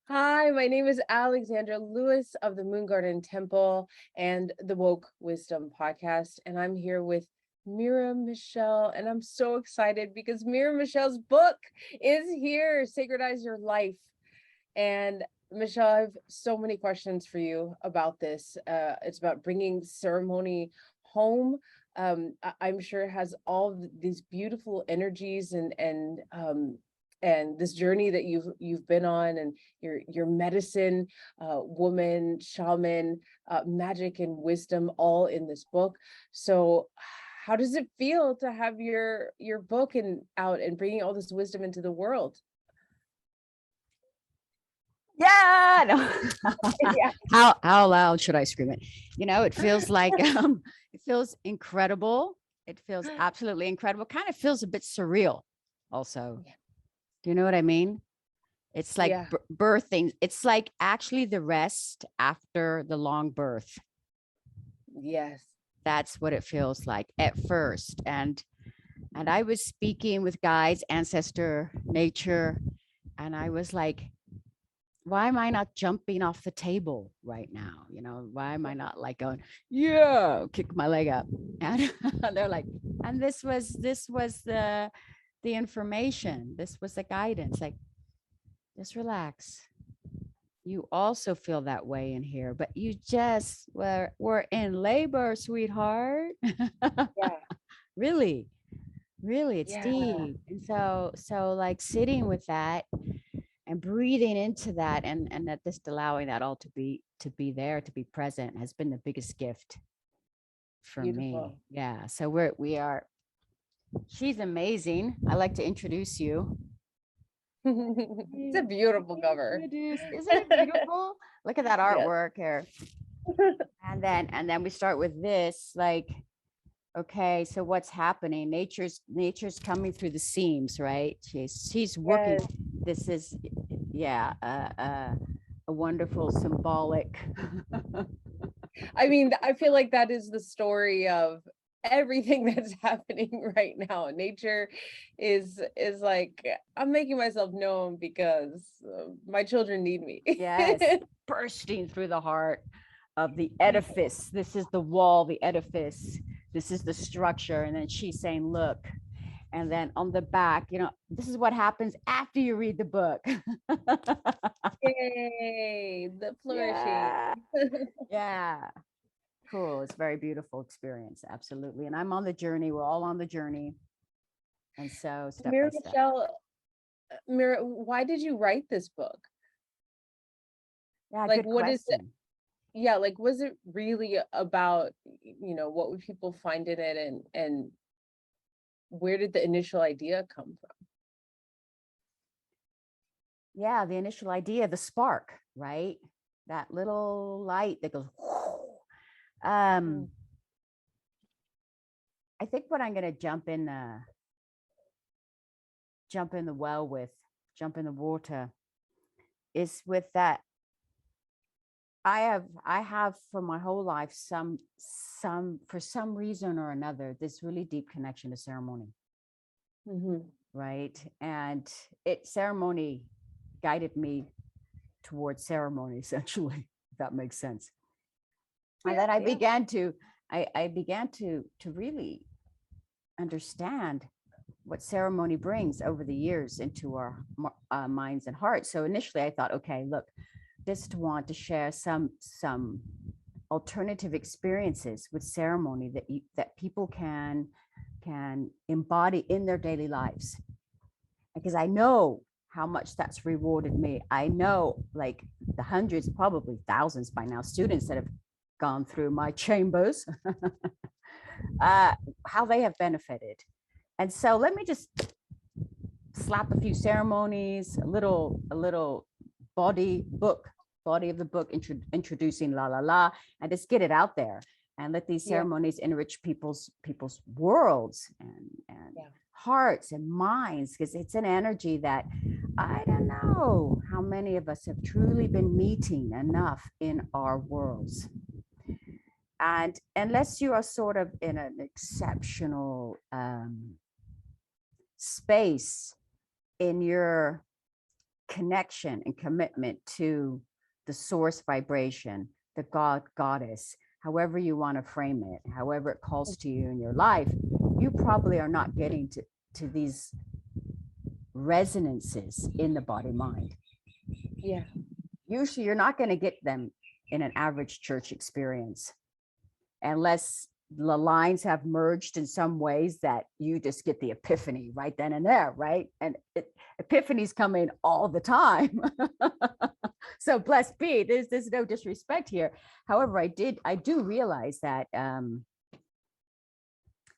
Hi, my name is Alexandra Lewis of the Moon Garden Temple and the Woke Wisdom podcast. And I'm here with MiraMichelle. And I'm so excited because MiraMichelle's book is here, Sacredize Your Life. And Michelle, I have so many questions for you about this. It's about bringing ceremony home. I'm sure it has all these beautiful energies and this journey that you've been on, and your medicine, woman, shaman, magic and wisdom, all in this book. So, how does it feel to have your book and out and bringing all this wisdom into the world? Yeah, no. Yeah. How loud should I scream it? It feels like it feels incredible. It feels absolutely incredible. Kind of feels a bit surreal also. Do you know what I mean? It's like Yeah. birthing. It's like actually the rest after the long birth. Yes. That's what it feels like at first. And I was speaking with guides, ancestor, nature, and I was like, why am I not jumping off the table right now? Why am I not like going, yeah, kick my leg up? And they're like, and this was the information. This was the guidance. Like, just relax. You also feel that way in here, but you just we're in labor, sweetheart. Yeah. Really, really, it's Yeah. deep. And so like sitting with that and breathing into that, and that just allowing that all to be there, to be present, has been the biggest gift for me. Beautiful. Yeah, so we are. She's amazing. I like to introduce you. It's a beautiful cover. Isn't it beautiful? Look at that Yes. artwork here. And then we start with this, like, okay, so what's happening? Nature's coming through the seams, right? She's working. Yes. This is, yeah, a wonderful symbolic. I mean, I feel like that is the story of everything that's happening right now. Nature is like, I'm making myself known because my children need me. Yes, bursting through the heart of the edifice. This is the wall, the edifice. This is the structure. And then she's saying, look. And then on the back, this is what happens after you read the book. Yay, the flourishing. Yeah. Yeah. Cool. It's a very beautiful experience. Absolutely. And I'm on the journey. We're all on the journey. And so step by Mira step. Michelle, Mira, why did you write this book? Yeah. Like, Good what is it? question. Yeah, like, was it really about, what would people find in it, and where did the initial idea come from? Yeah. The initial idea, the spark, right? That little light that goes, Mm. I think what I'm going to jump in the well with, jump in the water, is with that. I have for my whole life for some reason or another, this really deep connection to ceremony, Mhm. right? And ceremony guided me towards ceremony, essentially, if that makes sense. And Yeah, then I yeah. began to I began to really understand what ceremony brings over the years into our minds and hearts. So initially I thought, okay, look, just want to share some alternative experiences with ceremony that people can embody in their daily lives, because I know how much that's rewarded me. I know, like, the hundreds, probably thousands by now, students that have gone through my chambers, how they have benefited. And so let me just slap a few ceremonies, a little body of the book, introducing la la la, and just get it out there and let these Yeah. ceremonies enrich people's worlds and Yeah. hearts and minds, because it's an energy that I don't know how many of us have truly been meeting enough in our worlds. And unless you are sort of in an exceptional space in your connection and commitment to the source vibration, the God, goddess, however you want to frame it, however it calls to you in your life, you probably are not getting to these resonances in the body mind. Yeah. Usually you're not going to get them in an average church experience unless the lines have merged in some ways that you just get the epiphany right then and there, right? And epiphanies come in all the time. So blessed be, there's no disrespect here. However, I do realize that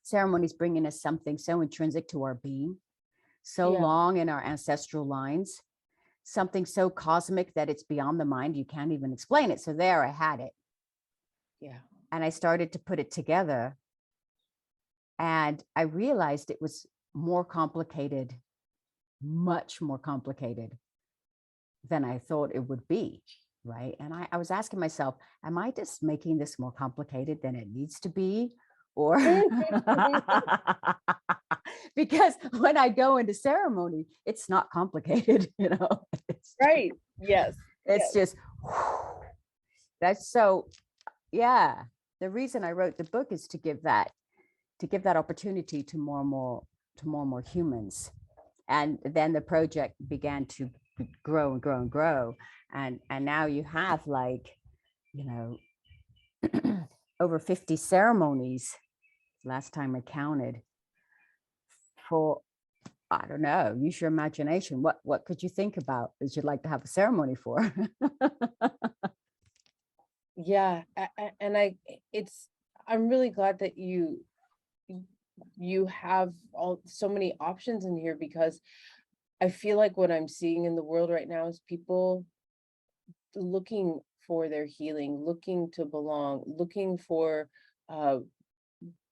ceremonies bringing us something so intrinsic to our being, so Yeah. long in our ancestral lines, something so cosmic that it's beyond the mind, you can't even explain it. So there I had it. Yeah. And I started to put it together. And I realized it was more complicated, much more complicated than I thought it would be. Right. And I was asking myself, am I just making this more complicated than it needs to be? Or because when I go into ceremony, it's not complicated, you know. Right. Yes. It's just that's so, yeah. The reason I wrote the book is to give that opportunity to more and more humans. And then the project began to grow and grow and grow. And now you have, like, you know, over 50 ceremonies last time I counted, for, I don't know, use your imagination. What could you think about that you'd like to have a ceremony for? Yeah. And I'm really glad that you have so many options in here, because I feel like what I'm seeing in the world right now is people looking for their healing, looking to belong, looking for uh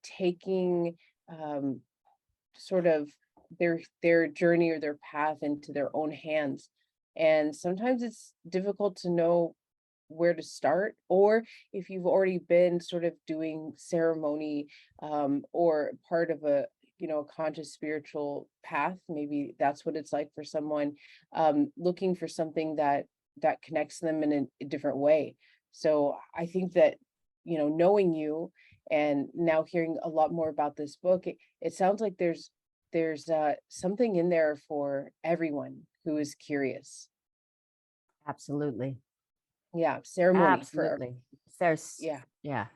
taking sort of their journey or their path into their own hands. And sometimes it's difficult to know where to start, or if you've already been sort of doing ceremony or part of a a conscious spiritual path, maybe that's what it's like for someone looking for something that connects them in a different way. So I think that knowing you and now hearing a lot more about this book, it sounds like there's something in there for everyone who is curious. Absolutely. Yeah, ceremony for Absolutely. There's, yeah. yeah.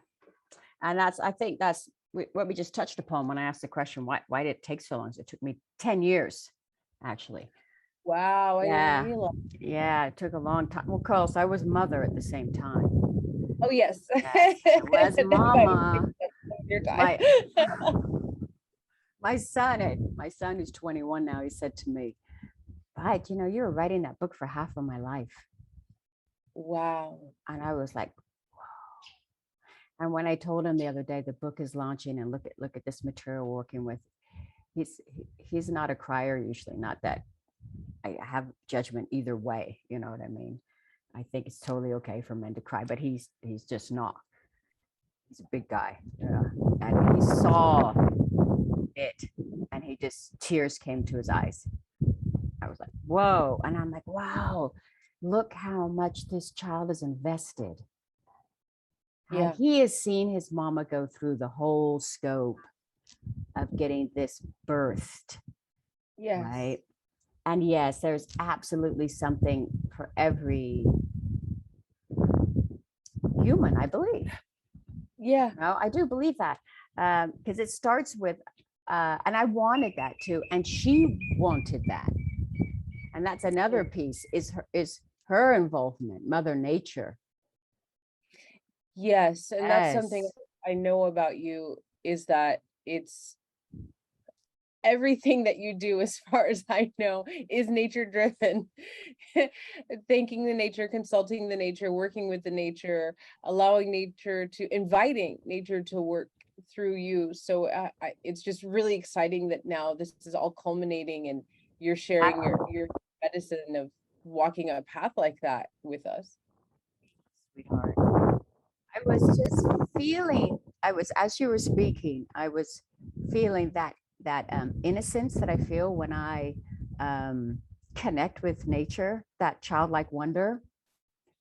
And I think that's what we just touched upon when I asked the question, why did it take so long? It took me 10 years, actually. Wow, I didn't Yeah. realize. Yeah. It took a long time. Well, Carlos, I was mother at the same time. Oh yes. Yes, I was mama. Your time. My my son who's 21 now, he said to me, but you were writing that book for half of my life. Wow. And I was like, and when I told him the other day the book is launching and look at this material we're working with, he's not a crier usually. Not that I have judgment either way, you know what I mean? I think it's totally okay for men to cry, but he's just not. He's a big guy, yeah. And he saw it, and tears came to his eyes. I was like, whoa. And I'm like, wow, look how much this child is invested. Yeah. He has seen his mama go through the whole scope of getting this birthed. Yes. Right. And yes, there's absolutely something for every human, I believe. Yeah. No, I do believe that. Because it starts with, and I wanted that too. And she wanted that. And that's another piece, is her involvement, Mother Nature. Yes. And that's something Yes. I know about you, is that it's everything that you do, as far as I know, is nature driven. Thanking the nature, consulting the nature, working with the nature, allowing nature inviting nature to work through you. So it's just really exciting that now this is all culminating and you're sharing your medicine of walking a path like that with us. Sweetheart. I was just feeling, as you were speaking, I was feeling that innocence that I feel when I connect with nature, that childlike wonder.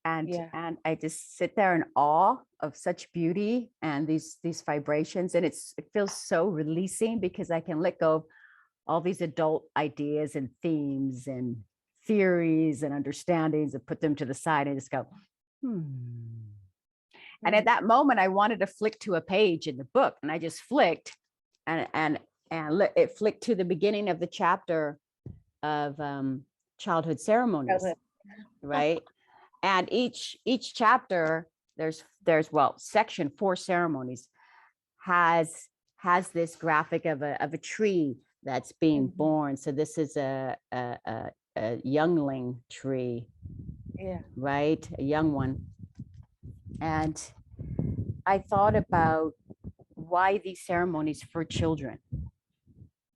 Yeah. And I just sit there in awe of such beauty and these vibrations. And it feels so releasing because I can let go of all these adult ideas and themes and theories and understandings and put them to the side and just go, hmm. And at that moment, I wanted to flick to a page in the book, and I just flicked, and it flicked to the beginning of the chapter of childhood ceremonies, right? And each chapter, there's section 4 ceremonies has this graphic of a tree that's being born. So this is a youngling tree, right? A young one. And I thought about why these ceremonies for children,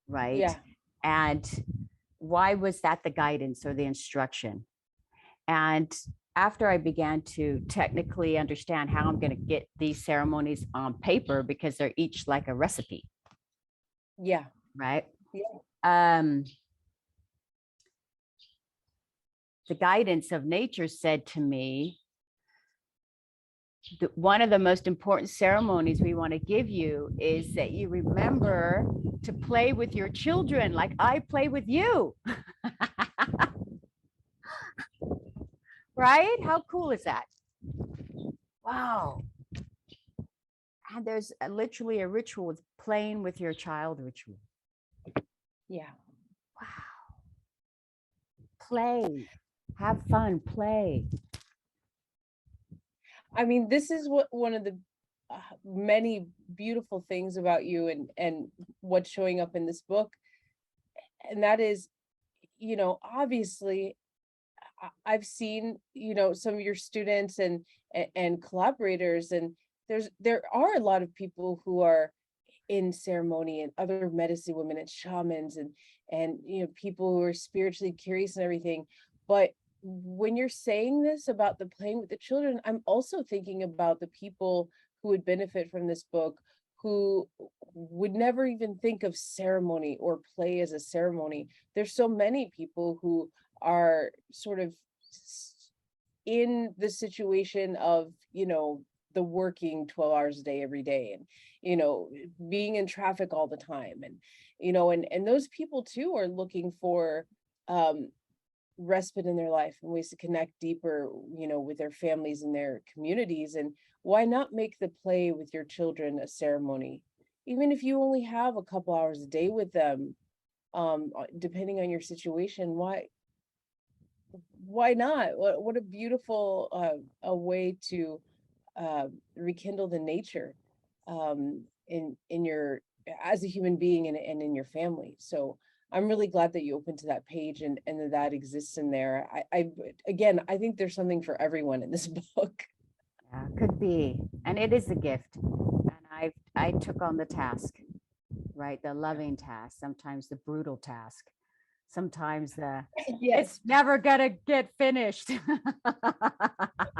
right? Yeah. And why was that the guidance or the instruction? And after I began to technically understand how I'm going to get these ceremonies on paper, because they're each like a recipe. Yeah. Right. Yeah. The guidance of nature said to me, one of the most important ceremonies we want to give you is that you remember to play with your children like I play with you. Right? How cool is that? Wow. And there's literally a ritual with playing with your child ritual. Yeah. Wow. Play. Have fun. Play. I mean, this is what one of the many beautiful things about you and what's showing up in this book. And that is, obviously I've seen, some of your students and collaborators, and there are a lot of people who are in ceremony and other medicine women and shamans and people who are spiritually curious and everything. But when you're saying this about the playing with the children, I'm also thinking about the people who would benefit from this book, who would never even think of ceremony or play as a ceremony. There's so many people who are sort of in the situation of, the working 12 hours a day every day, and being in traffic all the time, and those people too are looking for respite in their life and ways to connect deeper, with their families and their communities. And why not make the play with your children a ceremony, even if you only have a couple hours a day with them, depending on your situation. Why not? What a beautiful a way to rekindle the nature in your, as a human being, and in your family. So I'm really glad that you opened to that page, and that exists in there. I think there's something for everyone in this book. Yeah, could be. And it is a gift. And I took on the task, right? The loving task, sometimes the brutal task, sometimes Yes. it's never gonna get finished.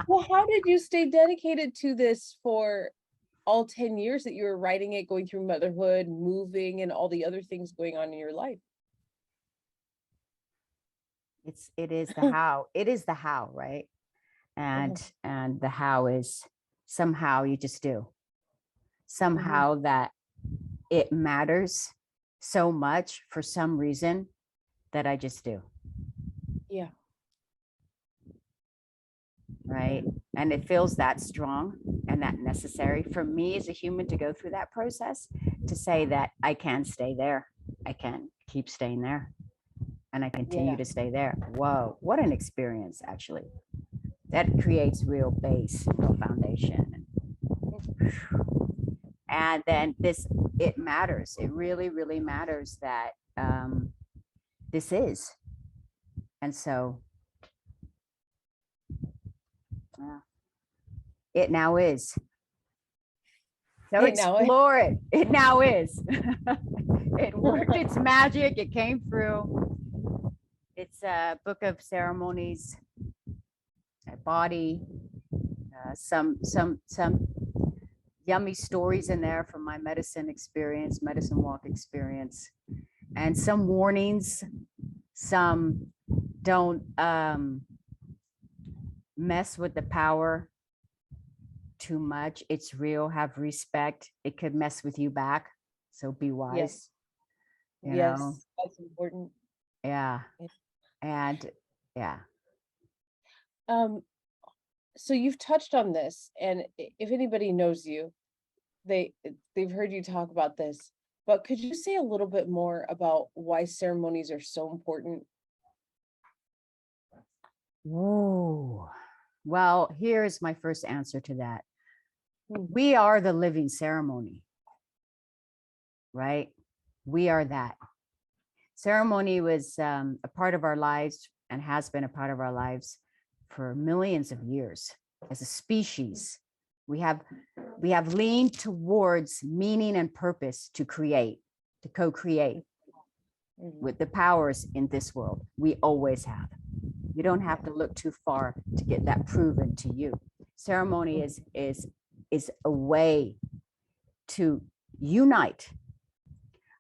Well, how did you stay dedicated to this for all 10 years that you were writing it, going through motherhood, moving, and all the other things going on in your life? It is the how. It is the how, right? And the how is somehow you just do. Somehow that it matters so much for some reason that I just do. Yeah. Right. And it feels that strong and that necessary for me as a human to go through that process, to say that I can stay there. I can keep staying there. And I continue to stay there. Whoa, what an experience, actually. That creates real base, real foundation. And then it matters. It really, really matters that this is. And so, it now is. So explore it. It now is. It worked its magic. It came through. It's a book of ceremonies, a body, some yummy stories in there from my medicine walk experience, and some warnings, some Don't mess with the power too much. It's real. Have respect. It could mess with you back. So be wise. Yes. You Yes, know? that's important. Yeah. Yeah. And yeah. So you've touched on this, and if anybody knows you, they've heard you talk about this, but could you say a little bit more about why ceremonies are so important? Whoa. Well, here's my first answer to that. Hmm. We are the living ceremony, right? We are that. Ceremony was a part of our lives and has been a part of our lives for millions of years. As a species, we have leaned towards meaning and purpose to create, to co-create with the powers in this world. We always have. You don't have to look too far to get that proven to you. Ceremony is a way to unite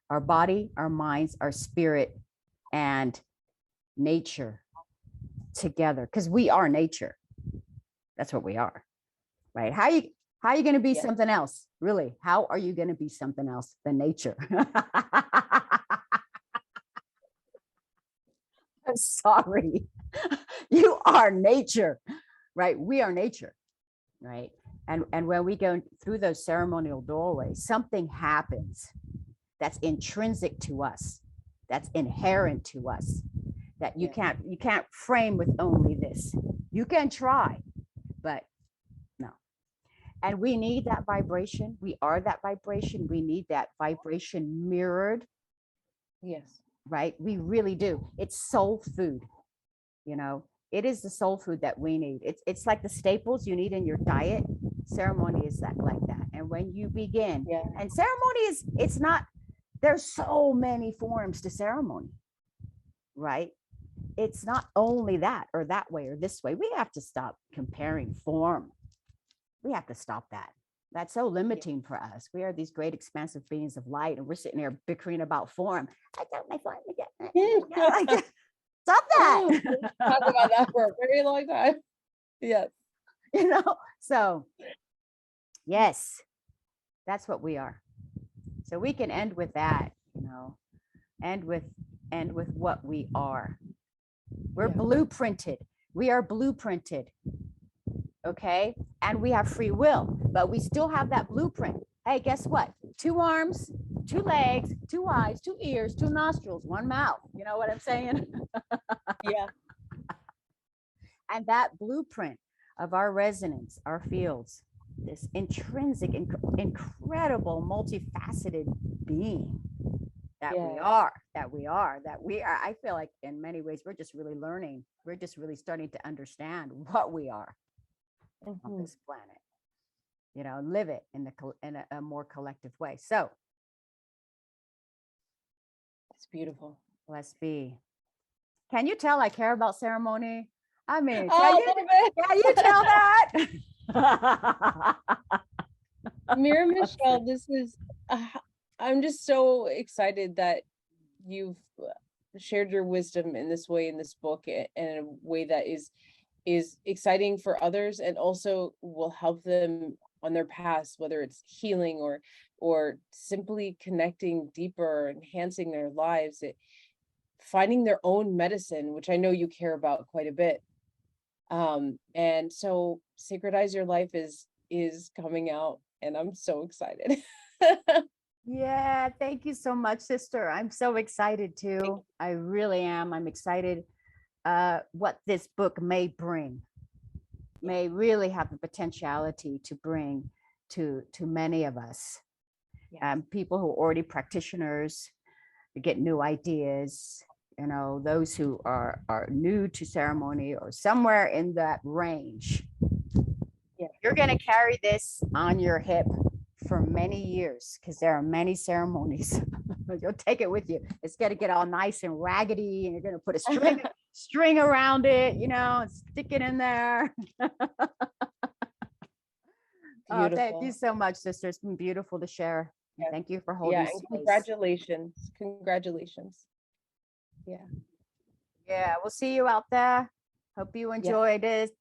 our body, our minds, our spirit, and nature together, because we are nature. That's what we are, right? How are you going to be something else? Really, how are you going to be something else than nature? I'm sorry. You are nature, right? We are nature, right? And when we go through those ceremonial doorways, something happens that's intrinsic to us, that's inherent to us, that you can't frame with only this. You can try, but no. And we need that vibration. We are that vibration. We need that vibration mirrored. Yes. Right? We really do. It's soul food. You know, it is the soul food that we need. It's like the staples you need in your diet. Ceremony is that like that. And when you begin, and ceremony is, it's not, there's so many forms to ceremony, right? It's not only that or that way or this way. We have to stop comparing form. We have to stop that. That's so limiting for us. We are these great expansive beings of light, and we're sitting there bickering about form. I got my form again. Stop that. Talk about that for a very long time. Yes. You know, so yes, that's what we are. So we can end with that, you know, end with what we are. We're blueprinted. We are blueprinted. Okay. And we have free will, but we still have that blueprint. Hey, guess what? 2 arms, 2 legs, 2 eyes, 2 ears, 2 nostrils, 1 mouth. You know what I'm saying? Yeah. And that blueprint of our resonance, our fields, this intrinsic, incredible, multifaceted being that we are. I feel like in many ways, we're just really learning. We're just really starting to understand what we are on this planet, you know, live it in a more collective way. So it's beautiful. Let's be. Can you tell I care about ceremony? I mean, can you tell that? MiraMichelle, this is, I'm just so excited that you've shared your wisdom in this way in this book, in a way that is exciting for others and also will help them on their paths, whether it's healing or simply connecting deeper, enhancing their lives, finding their own medicine, which I know you care about quite a bit. And so Sacredize Your Life is coming out, and I'm so excited. Yeah, thank you so much, sister. I'm so excited too. I really am. I'm excited what this book may bring, may really have the potentiality to bring to many of us. People who are already practitioners, get new ideas, you know, those who are new to ceremony or somewhere in that range. You're going to carry this on your hip for many years because there are many ceremonies. You'll take it with you. It's going to get all nice and raggedy, and you're going to put a string around it, you know, and stick it in there. Oh, thank you so much, sister. It's been beautiful to share. Thank you for holding space. Congratulations. Yeah. Yeah, we'll see you out there. Hope you Yeah. enjoyed it.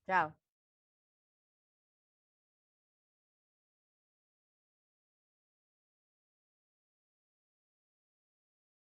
Ciao.